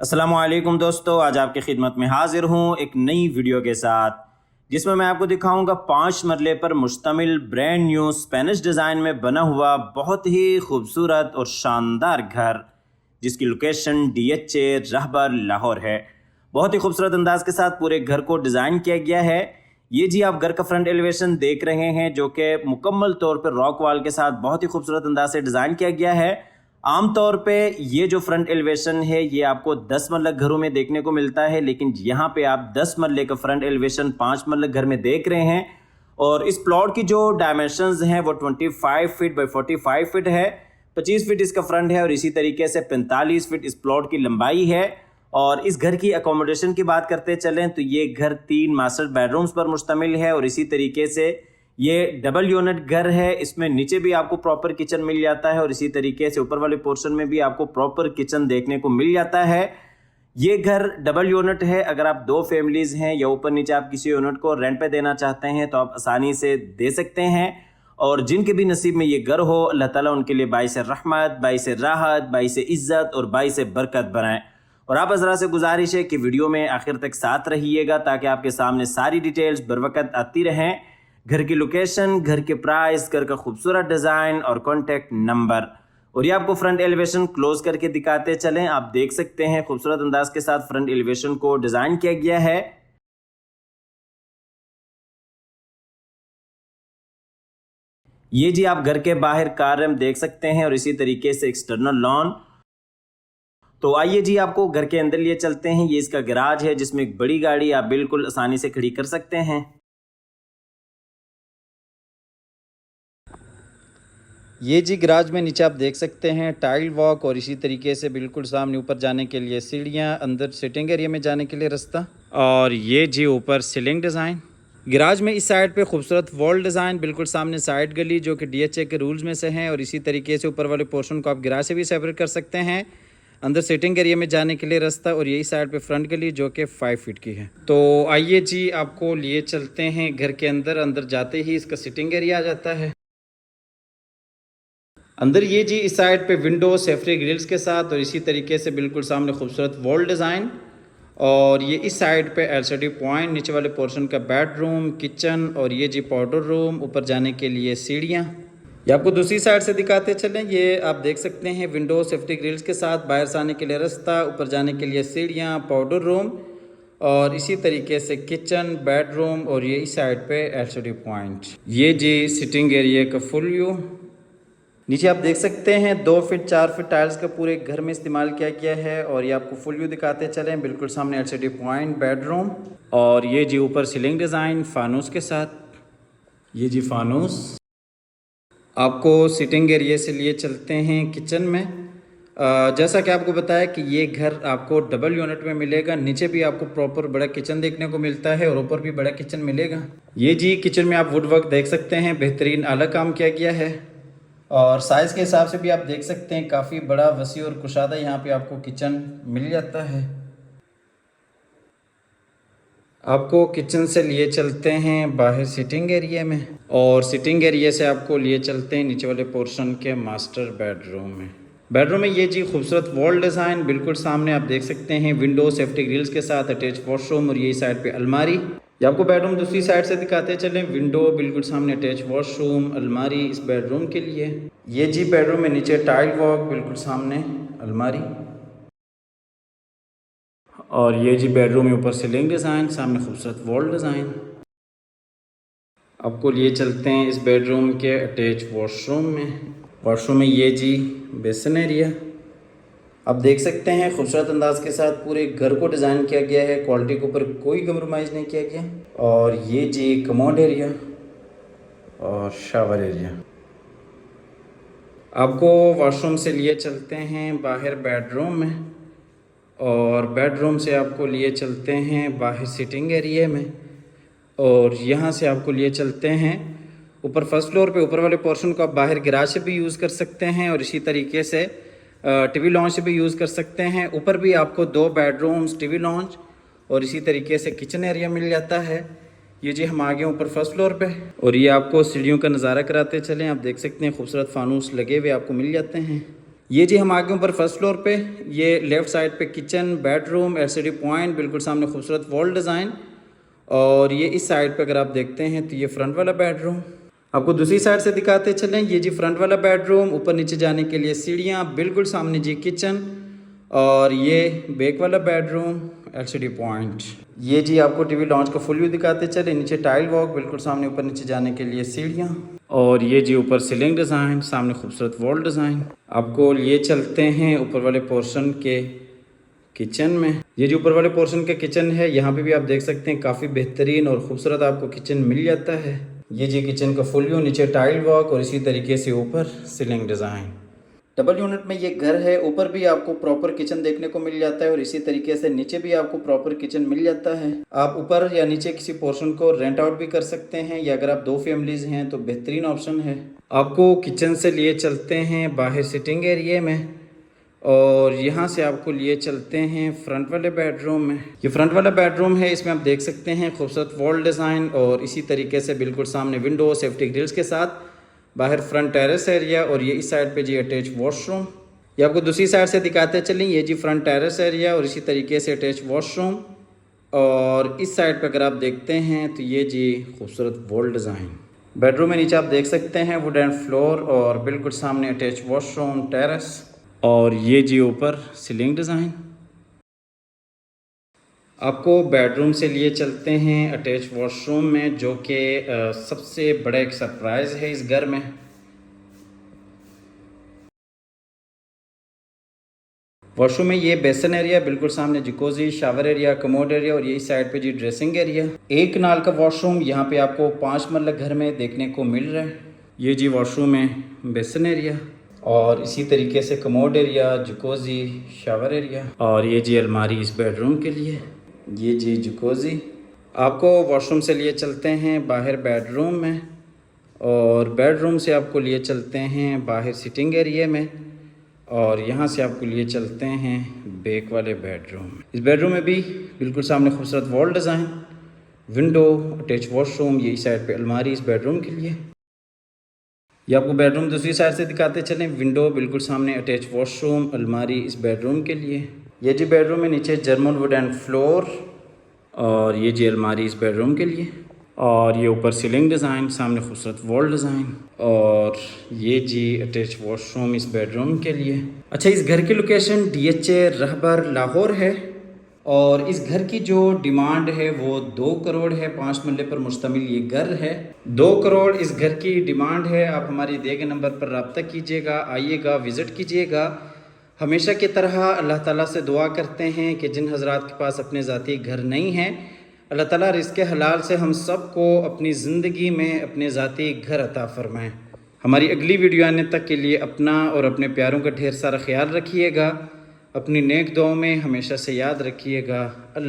अस्सलामुअलैकुम दोस्तों, आज आपकी खिदमत में हाजिर हूँ एक नई वीडियो के साथ जिसमें मैं आपको दिखाऊंगा 5 मरले पर मुश्तमिल ब्रांड न्यू स्पेनिश डिज़ाइन में बना हुआ बहुत ही खूबसूरत और शानदार घर जिसकी लोकेशन DHA रहबर लाहौर है। बहुत ही खूबसूरत अंदाज के साथ पूरे घर को डिज़ाइन किया गया है। ये जी आप घर का फ्रंट एलिवेशन देख रहे हैं जो कि मुकम्मल तौर पर रॉक वॉल के साथ बहुत ही खूबसूरत अंदाज से डिज़ाइन किया गया है। आमतौर पे ये जो फ्रंट एलिवेशन है ये आपको 10 मरला घरों में देखने को मिलता है, लेकिन यहाँ पे आप 10 मरले का फ्रंट एलिवेशन 5 मरला घर में देख रहे हैं। और इस प्लॉट की जो डायमेंशंस हैं वो 25 फीट बाई 45 फीट है। 25 फीट इसका फ्रंट है और इसी तरीके से 45 फीट इस प्लॉट की लंबाई है। और इस घर की अकोमोडेशन की बात करते चलें तो ये घर 3 मास्टर बेडरूम्स पर मुश्तमिल है और इसी तरीके से ये डबल यूनिट घर है। इसमें नीचे भी आपको प्रॉपर किचन मिल जाता है और इसी तरीके से ऊपर वाले पोर्शन में भी आपको प्रॉपर किचन देखने को मिल जाता है। ये घर डबल यूनिट है। अगर आप 2 फैमिलीज हैं या ऊपर नीचे आप किसी यूनिट को रेंट पे देना चाहते हैं तो आप आसानी से दे सकते हैं। और जिनके भी नसीब में ये घर हो, अल्लाह ताला उनके लिए बाइस रहमत, बाइस राहत, बाइस इज्जत और बाइस बरकत बनाए। और आप हज़रा से गुजारिश है कि वीडियो में आखिर तक साथ रहिएगा ताकि आपके सामने सारी डिटेल्स बर वक्त आती रहें। घर की लोकेशन, घर के प्राइस, घर का खूबसूरत डिज़ाइन और कॉन्टैक्ट नंबर। और ये आपको फ्रंट एलिवेशन क्लोज करके दिखाते चलें। आप देख सकते हैं खूबसूरत अंदाज के साथ फ्रंट एलिवेशन को डिज़ाइन किया गया है। ये जी आप घर के बाहर कार रैम्प देख सकते हैं और इसी तरीके से एक्सटर्नल लॉन। तो आइए जी आपको घर के अंदर लिए चलते हैं। ये इसका गैराज है जिसमें एक बड़ी गाड़ी आप बिल्कुल आसानी से खड़ी कर सकते हैं। ये जी गराज में नीचे आप देख सकते हैं टाइल वॉक और इसी तरीके से बिल्कुल सामने ऊपर जाने के लिए सीढ़ियाँ, अंदर सिटिंग एरिया में जाने के लिए रास्ता। और ये जी ऊपर सीलिंग डिज़ाइन। गराज में इस साइड पे खूबसूरत वॉल डिज़ाइन, बिल्कुल सामने साइड गली जो कि DHA के रूल्स में से हैं। और इसी तरीके से ऊपर वाले पोर्शन को आप गराज से भी सेपरेट कर सकते हैं। अंदर सिटिंग एरिया में जाने के लिए रास्ता और यही साइड पे फ्रंट गली जो कि 5 फीट की है। तो आइए जी आपको लिए चलते हैं घर के अंदर। अंदर जाते ही इसका सिटिंग एरिया आ जाता है। अंदर ये जी इस साइड पे विंडो सेफ्टी ग्रिल्स के साथ और इसी तरीके से बिल्कुल सामने खूबसूरत वॉल डिज़ाइन। और ये इस साइड पे LCD पॉइंट, नीचे वाले पोर्शन का बेडरूम, किचन और ये जी पाउडर रूम, ऊपर जाने के लिए सीढ़ियाँ। ये आपको दूसरी साइड से दिखाते चलें। ये आप देख सकते हैं विंडो सेफ्टी ग्रिल्स के साथ, बाहर से आने के लिए रास्ता, ऊपर जाने के लिए सीढ़ियाँ, पाउडर रूम और इसी तरीके से किचन, बेडरूम और ये इस साइड पे LCD पॉइंट। ये जी सिटिंग एरिया का फुल व्यू। नीचे आप देख सकते हैं 2 फीट 4 फीट टाइल्स का पूरे घर में इस्तेमाल किया गया है। और ये आपको फुल व्यू दिखाते चलें। बिल्कुल सामने LCD पॉइंट, बेडरूम और ये जी ऊपर सीलिंग डिज़ाइन फानूस के साथ। ये जी फानूस। आपको सिटिंग एरिया से लिए चलते हैं किचन में। जैसा कि आपको बताया कि ये घर आपको डबल यूनिट में मिलेगा। नीचे भी आपको प्रॉपर बड़ा किचन देखने को मिलता है और ऊपर भी बड़ा किचन मिलेगा। ये जी किचन में आप वुड वर्क देख सकते हैं, बेहतरीन आला काम किया गया है। और साइज़ के हिसाब से भी आप देख सकते हैं काफ़ी बड़ा, वसी और कुशादा यहाँ पे आपको किचन मिल जाता है। आपको किचन से लिए चलते हैं बाहर सिटिंग एरिया में और सिटिंग एरिया से आपको लिए चलते हैं नीचे वाले पोर्शन के मास्टर बेडरूम में। बेडरूम में ये जी खूबसूरत वॉल डिज़ाइन, बिल्कुल सामने आप देख सकते हैं विंडो सेफ्टी ग्रिल्स के साथ अटैच वॉशरूम और यही साइड पे अलमारी। ये आपको बेडरूम दूसरी साइड से दिखाते चलें। विंडो, बिल्कुल सामने अटैच वॉशरूम, अलमारी इस बेडरूम के लिए। ये जी बेडरूम में नीचे टाइल वॉक, बिल्कुल सामने अलमारी। और ये जी बेडरूम में ऊपर सीलिंग डिज़ाइन, सामने खूबसूरत वॉल डिज़ाइन। आपको लिए चलते हैं इस बेडरूम के अटैच वॉशरूम में। वॉशरूम में ये जी बेसिन एरिया। आप देख सकते हैं खूबसूरत अंदाज के साथ पूरे घर को डिज़ाइन किया गया है। क्वालिटी के ऊपर कोई कंप्रोमाइज़ नहीं किया गया। और ये जी कमोड एरिया और शावर एरिया। आपको वॉशरूम से लिए चलते हैं बाहर बेडरूम में और बेडरूम से आपको लिए चलते हैं बाहर सिटिंग एरिया में। और यहाँ से आपको लिए चलते हैं ऊपर फर्स्ट फ्लोर पे। ऊपर वाले पोर्शन को आप बाहर गैराज से भी यूज़ कर सकते हैं और इसी तरीके से टीवी लॉन्च से भी यूज़ कर सकते हैं। ऊपर भी आपको 2 बेडरूम्स, टीवी लॉन्च और इसी तरीके से किचन एरिया मिल जाता है। ये जी हम आ गए ऊपर फर्स्ट फ्लोर पे और ये आपको सीढ़ियों का नज़ारा कराते चलें। आप देख सकते हैं खूबसूरत फानूस लगे हुए आपको मिल जाते हैं। ये जी हम आगे ऊपर फर्स्ट फ्लोर पे, ये लेफ़्ट साइड पे किचन, बेडरूम, एलसीडी पॉइंट, बिल्कुल सामने खूबसूरत वॉल डिज़ाइन। और ये इस साइड पे अगर आप देखते हैं तो ये फ्रंट वाला बेडरूम। आपको दूसरी साइड से दिखाते चलें, ये जी फ्रंट वाला बेडरूम, ऊपर नीचे जाने के लिए सीढ़ियाँ, बिल्कुल सामने जी किचन। और ये बैक वाला बेडरूम, एलसीडी पॉइंट। ये जी आपको टीवी लॉन्च का फुल व्यू दिखाते चले, नीचे टाइल वॉक, बिल्कुल सामने ऊपर नीचे जाने के लिए सीढ़ियाँ। और ये जी ऊपर सीलिंग डिज़ाइन, सामने खूबसूरत वॉल डिज़ाइन। आपको ये चलते हैं ऊपर वाले पोर्शन के किचन में। ये जो ऊपर वाले पोर्शन का किचन है, यहाँ पे भी आप देख सकते हैं काफ़ी बेहतरीन और खूबसूरत आपको किचन मिल जाता है। ये जी किचन का फुल व्यू, नीचे टाइल वॉक और इसी तरीके से ऊपर सीलिंग डिज़ाइन। डबल यूनिट में ये घर है, ऊपर भी आपको प्रॉपर किचन देखने को मिल जाता है और इसी तरीके से नीचे भी आपको प्रॉपर किचन मिल जाता है। आप ऊपर या नीचे किसी पोर्शन को रेंट आउट भी कर सकते हैं, या अगर आप 2 फैमिलीज हैं तो बेहतरीन ऑप्शन है। आपको किचन से लिए चलते हैं बाहर सिटिंग एरिया में, और यहाँ से आपको लिए चलते हैं फ्रंट वाले बेडरूम में। ये फ्रंट वाला बेडरूम है, इसमें आप देख सकते हैं खूबसूरत वॉल डिज़ाइन और इसी तरीके से बिल्कुल सामने विंडो, सेफ्टी ग्रिल्स के साथ बाहर फ्रंट टेरेस एरिया। और ये इस साइड पे जी अटैच वॉशरूम। ये आपको दूसरी साइड से दिखाते चलें, ये जी फ्रंट टेरेस एरिया और इसी तरीके से अटैच वॉशरूम। और इस साइड पे अगर आप देखते हैं तो ये जी खूबसूरत वॉल डिज़ाइन। बेडरूम में नीचे आप देख सकते हैं वुड एंड फ्लोर और बिल्कुल सामने अटैच वॉशरूम, टेरेस। और ये जी ऊपर सीलिंग डिज़ाइन। आपको बेडरूम से लिए चलते हैं अटैच वॉशरूम में, जो कि सबसे बड़ा एक सरप्राइज़ है इस घर में। वॉशरूम में ये बेसन एरिया, बिल्कुल सामने जिकोजी, शावर एरिया, कमोड एरिया और ये इस साइड पे जी ड्रेसिंग एरिया। एक नाल का वॉशरूम यहाँ पे आपको 5 मरला घर में देखने को मिल रहा है। ये जी वॉशरूम में बेसन एरिया और इसी तरीके से कमोड एरिया, जिकोजी, शावर एरिया। और ये जी अलमारी इस बेडरूम के लिए। ये जी जिकोजी। आपको वॉशरूम से लिए चलते हैं बाहर बेडरूम में, और बेडरूम से आपको लिए चलते हैं बाहर सिटिंग एरिया में, और यहाँ से आपको लिए चलते हैं बैक वाले बेडरूम। इस बेडरूम में भी बिल्कुल सामने खूबसूरत wall design, window, attach washroom. ये इस साइड पे अलमारी इस बेडरूम के लिए। ये आपको बेडरूम दूसरी साइड से दिखाते चलें, विंडो, बिल्कुल सामने अटैच वॉशरूम, अलमारी इस बेडरूम के लिए। ये जी बेडरूम में नीचे जर्मन वुड एंड फ्लोर, और ये जी अलमारी इस बेडरूम के लिए। और ये ऊपर सीलिंग डिज़ाइन, सामने खूबसूरत वॉल डिज़ाइन, और ये जी अटैच वॉशरूम इस बेडरूम के लिए। अच्छा, इस घर की लोकेशन DHA रहबर लाहौर है, और इस घर की जो डिमांड है वो 2 करोड़ है। 5 मरले पर मुश्तमिल ये घर है। 2 करोड़ इस घर की डिमांड है। आप हमारे दिए गए नंबर पर रब्ता कीजिएगा, आइएगा, विज़िट कीजिएगा। हमेशा की तरह अल्लाह ताला से दुआ करते हैं कि जिन हज़रात के पास अपने ज़ाती घर नहीं हैं, अल्लाह ताला रिज़्क़ हलाल से हम सब को अपनी ज़िंदगी में अपने ज़ाती घर अता फ़रमाएँ। हमारी अगली वीडियो आने तक के लिए अपना और अपने प्यारों का ढेर सारा ख्याल रखिएगा। अपनी नेक दुआओं में हमेशा से याद रखिएगा। अल्लाह।